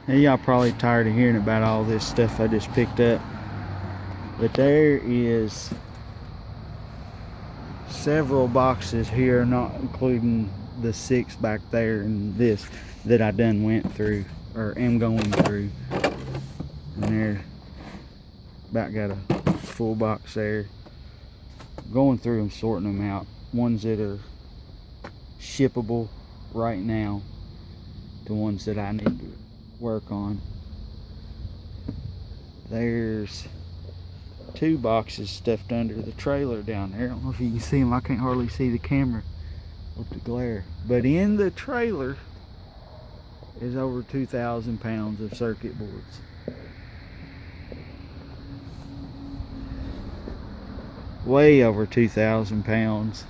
And y'all probably tired of hearing about all this stuff I just picked up. But there is several boxes here, not including the 6 back there and this, that I done went through or am going through. And there, about got a full box there. Going through them, sorting them out. Ones that are shippable right now, the ones that I need to work on. There's 2 boxes stuffed under the trailer down there. I don't know if you can see them. I can't hardly see the camera with the glare. But in the trailer is over 2,000 pounds of circuit boards. Way over 2,000 pounds.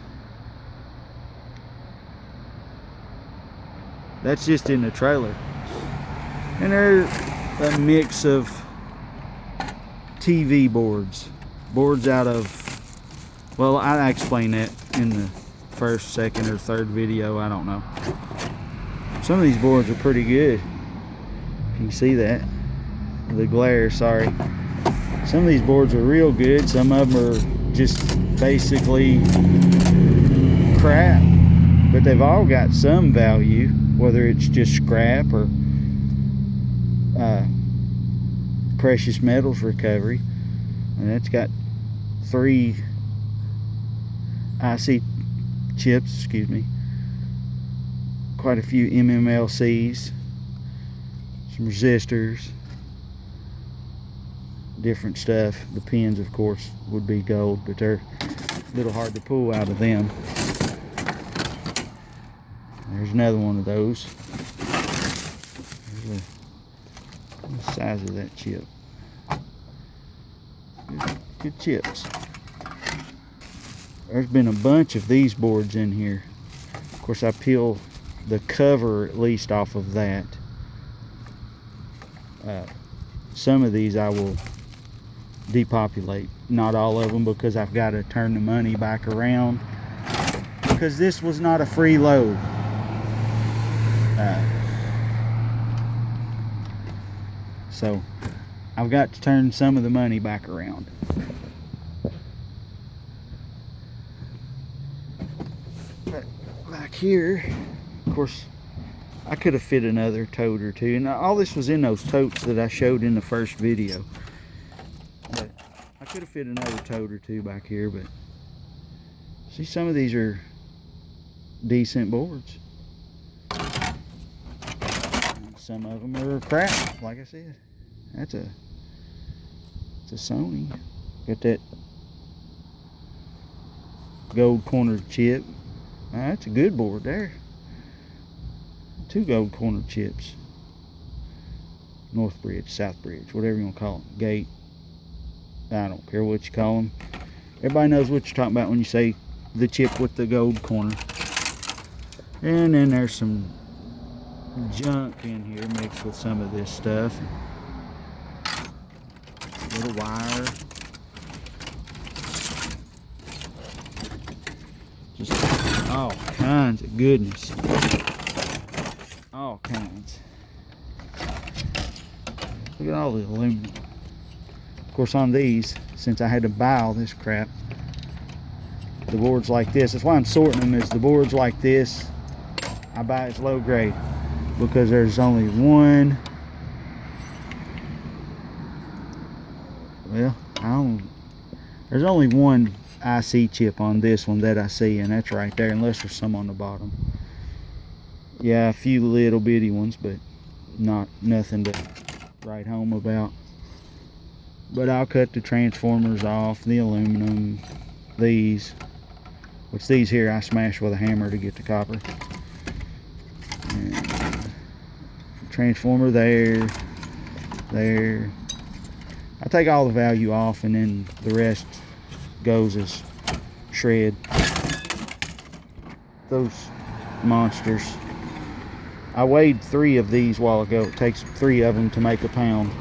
That's just in the trailer. And there's a mix of TV boards. Boards out of, well, I explained that in the first, second, or third video. I don't know. Some of these boards are pretty good. You can see that. The glare, sorry. Some of these boards are real good. Some of them are just basically crap. But they've all got some value, whether it's just scrap or precious metals recovery. And it's got 3 IC chips, excuse me, quite a few MMLCs, some resistors, different stuff. The pins, of course, would be gold, but they're a little hard to pull out of them. There's another one of those. There's the size of that chip. Good chips. There's been a bunch of these boards in here. Of course, I peel the cover at least off of that. Some of these I will depopulate. Not all of them, because I've got to turn the money back around. Because this was not a free load. So I've got to turn some of the money back around. But back here, of course, I could have fit another tote or two, and all this was in those totes that I showed in the first video. But I could have fit another tote or two back here, but see, some of these are decent boards. Some of them are crap, like I said. It's a Sony. Got that gold cornered chip. That's a good board there. 2 gold cornered chips. North bridge, south bridge, whatever you want to call it. Gate. I don't care what you call them. Everybody knows what you're talking about when you say the chip with the gold corner. And then there's some junk in here mixed with some of this stuff. A little wire. Just all kinds of goodness. All kinds. Look at all the aluminum. Of course, on these, since I had to buy all this crap, the boards like this, that's why I'm sorting them, is the boards like this I buy as low grade, because there's only one, well, there's only one IC chip on this one that I see, and that's right there, unless there's some on the bottom. Yeah, a few little bitty ones, but nothing to write home about. But I'll cut the transformers off, the aluminum, these, which these here I smash with a hammer to get the copper. And transformer there. I take all the value off, and then the rest goes as shred. Those monsters. I weighed 3 of these a while ago. It takes 3 of them to make a pound.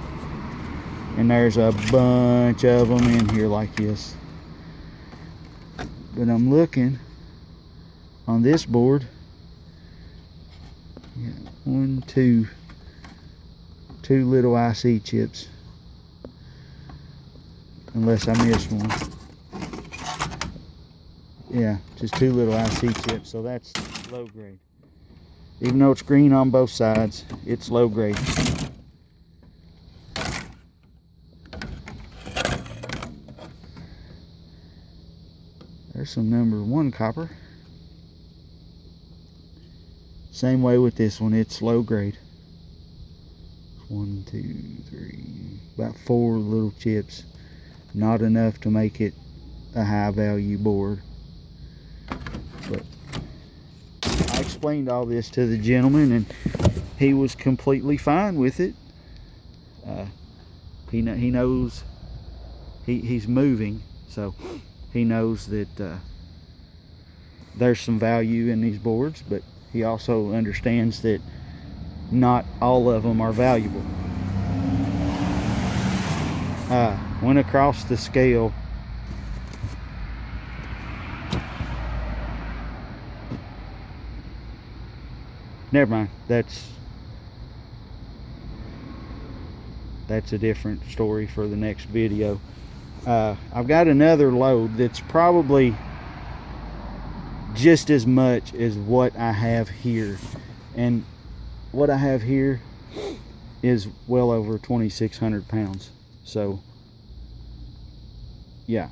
And there's a bunch of them in here like this. But I'm looking on this board. Yeah, 1, 2, 2 little IC chips. Unless I missed one. Yeah, just 2 little IC chips, so that's low grade. Even though it's green on both sides, it's low grade. There's some number 1 copper. Same way with this one, it's low grade. 1, 2, 3, about 4 little chips. Not enough to make it a high value board. But I explained all this to the gentleman and he was completely fine with it. He knows he's moving, so he knows that there's some value in these boards, but he also understands that not all of them are valuable. Went across the scale. Never mind, that's a different story for the next video. I've got another load that's probably just as much as what I have here, and what I have here is well over 2,600 pounds. So yeah,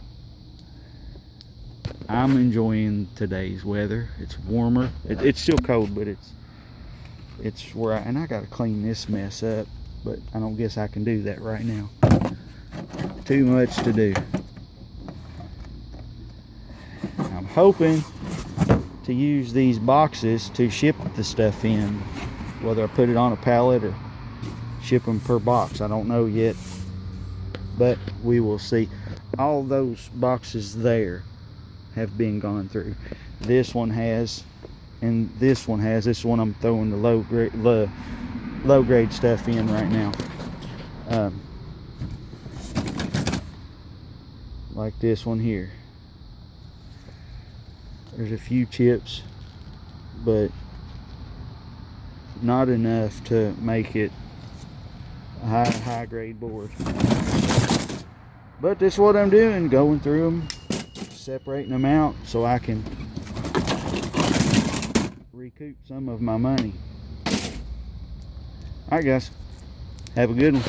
I'm enjoying today's weather. It's warmer. It's still cold, but it's where and I gotta clean this mess up, but I don't guess I can do that right now. Too much to do. I'm hoping to use these boxes to ship the stuff in, whether I put it on a pallet or ship them per box. I don't know yet, but we will see. All those boxes there have been gone through. This one has, and this one has. This one I'm throwing the low grade stuff in right now. Like this one here. There's a few chips, but not enough to make it a high grade board. But this is what I'm doing, going through them, separating them out so I can recoup some of my money. Alright guys, have a good one.